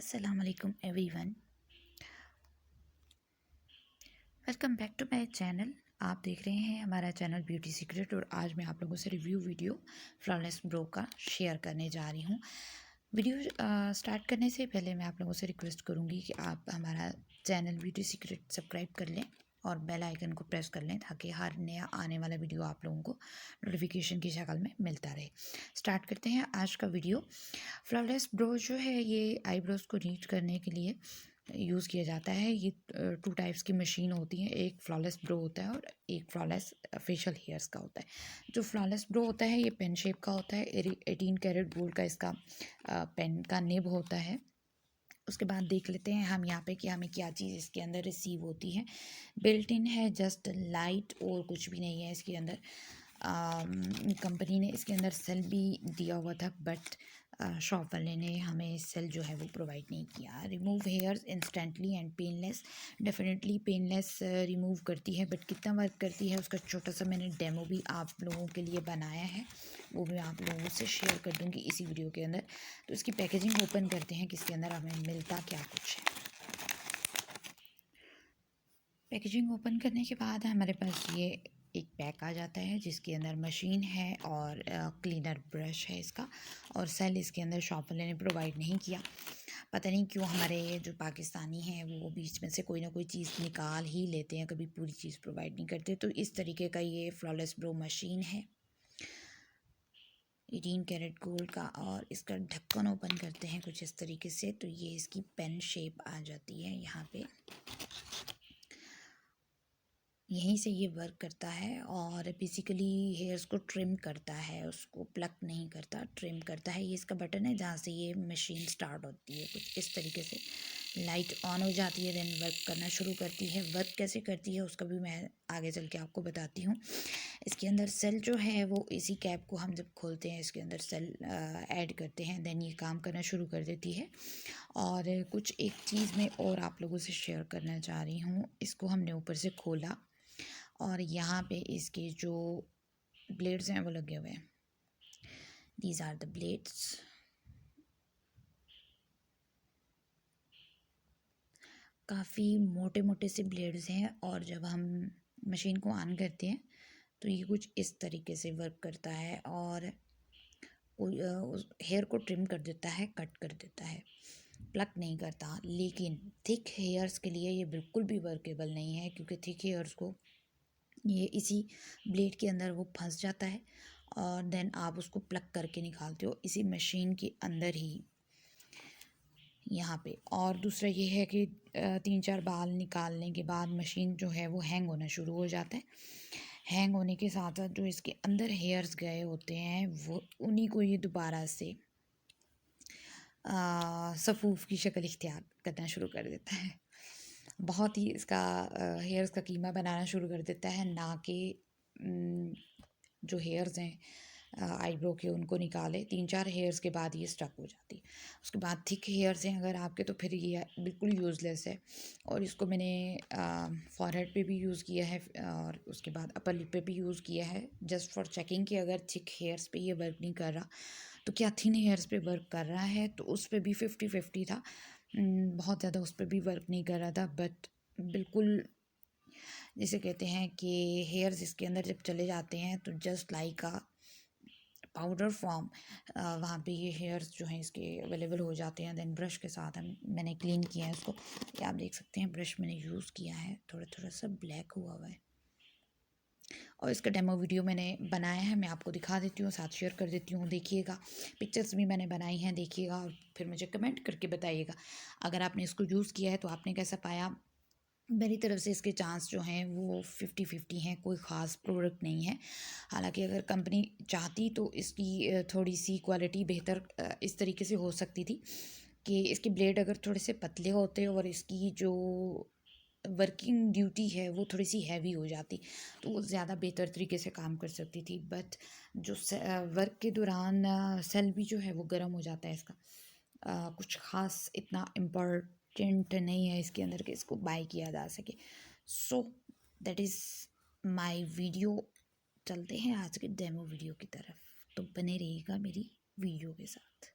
अस्सलाम वालेकुम everyone, welcome back to my channel. आप देख रहे हैं हमारा चैनल ब्यूटी सीक्रेट और आज मैं आप लोगों से रिव्यू वीडियो फ्लॉलेस ब्रो का शेयर करने जा रही हूँ। वीडियो स्टार्ट करने से पहले मैं आप लोगों से रिक्वेस्ट करूँगी कि आप हमारा चैनल ब्यूटी सीक्रेट सब्सक्राइब कर लें और बेल आइकन को प्रेस कर लें ताकि हर नया आने वाला वीडियो आप लोगों को नोटिफिकेशन की शक्ल में मिलता रहे। स्टार्ट करते हैं आज का वीडियो। फ्लॉलेस ब्रो जो है ये आईब्रोज़ को नीट करने के लिए यूज़ किया जाता है। ये 2 टाइप्स की मशीन होती हैं, एक फ्लॉलेस ब्रो होता है और एक फ्लॉलेस फेशियल हेयर्स का होता है। जो फ्लॉलेस ब्रो होता है ये पेन शेप का होता है, 18 कैरेट गोल्ड का इसका पेन का निब होता है। उसके बाद देख लेते हैं हम यहाँ पे कि हमें क्या चीज़ इसके अंदर रिसीव होती है। बिल्ट इन है जस्ट लाइट और कुछ भी नहीं है इसके अंदर। कंपनी ने इसके अंदर सेल भी दिया हुआ था बट शॉप वाले ने हमें सेल जो है वो प्रोवाइड नहीं किया। Remove hairs instantly and painless, definitely painless remove करती है बट कितना वर्क करती है उसका छोटा सा मैंने डेमो भी आप लोगों के लिए बनाया है, वो भी आप लोगों से शेयर कर दूँगी इसी वीडियो के अंदर। तो इसकी पैकेजिंग ओपन करते हैं कि इसके अंदर हमें मिलता क्या कुछ है। पैकेजिंग ओपन करने के बाद हमारे पास ये एक पैक आ जाता है जिसके अंदर मशीन है और क्लीनर ब्रश है इसका, और सेल इसके अंदर शॉप वाले ने प्रोवाइड नहीं किया। पता नहीं क्यों हमारे जो पाकिस्तानी हैं वो बीच में से कोई ना कोई चीज़ निकाल ही लेते हैं, कभी पूरी चीज़ प्रोवाइड नहीं करते। तो इस तरीके का ये फ्लॉलेस ब्रो मशीन है 18 कैरेट गोल्ड का, और इसका ढक्कन ओपन करते हैं कुछ इस तरीके से। तो ये इसकी पेन शेप आ जाती है यहाँ पे, यहीं से ये वर्क करता है और बेसिकली हेयर्स को ट्रिम करता है, उसको प्लक नहीं करता, ट्रिम करता है। ये इसका बटन है जहाँ से ये मशीन स्टार्ट होती है। कुछ इस तरीके से लाइट ऑन हो जाती है, देन वर्क करना शुरू करती है। वर्क कैसे करती है उसका भी मैं आगे चल के आपको बताती हूँ। इसके अंदर सेल जो है वो इसी कैप को हम जब खोलते हैं इसके अंदर सेल ऐड करते हैं, देन ये काम करना शुरू कर देती है। और कुछ एक चीज़ मैं और आप लोगों से शेयर करना चाह रही हूँ। इसको हमने ऊपर से खोला और यहाँ पे इसके जो ब्लेड्स हैं वो लगे हुए हैं। These are the blades. काफ़ी मोटे मोटे से ब्लेड्स हैं और जब हम मशीन को ऑन करते हैं तो ये कुछ इस तरीके से वर्क करता है और उस हेयर को ट्रिम कर देता है, कट कर देता है, प्लक नहीं करता। लेकिन थिक हेयर्स के लिए ये बिल्कुल भी वर्केबल नहीं है क्योंकि थिक हेयर्स को ये इसी ब्लेड के अंदर वो फंस जाता है और देन आप उसको प्लग करके निकालते हो इसी मशीन के अंदर ही यहाँ पे। और दूसरा ये है कि 3-4 बाल निकालने के बाद मशीन जो है वो हैंग होना शुरू हो जाता है। हैंग होने के साथ साथ जो इसके अंदर हेयर्स गए होते हैं वो उन्हीं को ये दोबारा से सफ़ूफ़ की शक्ल इख्तियार करना शुरू कर देता है। बहुत ही इसका हेयर्स का कीमा बनाना शुरू कर देता है, ना कि जो हेयर्स हैं आईब्रो के उनको निकाले। 3-4 हेयर्स के बाद ये स्टक हो जाती है। उसके बाद थिक हेयर्स हैं अगर आपके तो फिर ये बिल्कुल यूज़लेस है। और इसको मैंने फॉरहेड पे भी यूज़ किया है और उसके बाद अपर लिप पे भी यूज़ किया है जस्ट फॉर चेकिंग कि अगर थिक हेयर्स पे ये वर्क नहीं कर रहा तो क्या थिन हेयर्स पे वर्क कर रहा है। तो उस पे भी 50-50 था। बहुत ज़्यादा उस पर भी वर्क नहीं कर रहा था बट बिल्कुल जिसे कहते हैं कि हेयर्स इसके अंदर जब चले जाते हैं तो just like a powder form वहाँ पे ये हेयर्स जो हैं इसके अवेलेबल हो जाते हैं। देन ब्रश के साथ मैंने क्लीन किया है इसको, ये आप देख सकते हैं ब्रश मैंने यूज़ किया है, थोड़ा थोड़ा सा ब्लैक हुआ है। और इसका डेमो वीडियो मैंने बनाया है, मैं आपको दिखा देती हूँ, साथ शेयर कर देती हूँ, देखिएगा। पिक्चर्स भी मैंने बनाई हैं, देखिएगा और फिर मुझे कमेंट करके बताइएगा अगर आपने इसको यूज़ किया है तो आपने कैसा पाया। मेरी तरफ से इसके चांस जो हैं वो 50-50 हैं, कोई ख़ास प्रोडक्ट नहीं है। हालांकि अगर कंपनी चाहती तो इसकी थोड़ी सी क्वालिटी बेहतर इस तरीके से हो सकती थी कि इसके ब्लेड अगर थोड़े से पतले होते और इसकी जो वर्किंग ड्यूटी है वो थोड़ी सी हैवी हो जाती तो वो ज़्यादा बेहतर तरीके से काम कर सकती थी। बट जो वर्क के दौरान सेल भी जो है वो गर्म हो जाता है इसका। कुछ ख़ास इतना इम्पोर्टेंट नहीं है इसके अंदर कि इसको बाय किया जा सके। So that is my video. चलते हैं आज के डेमो वीडियो की तरफ, तो बने रहिएगा मेरी वीडियो के साथ।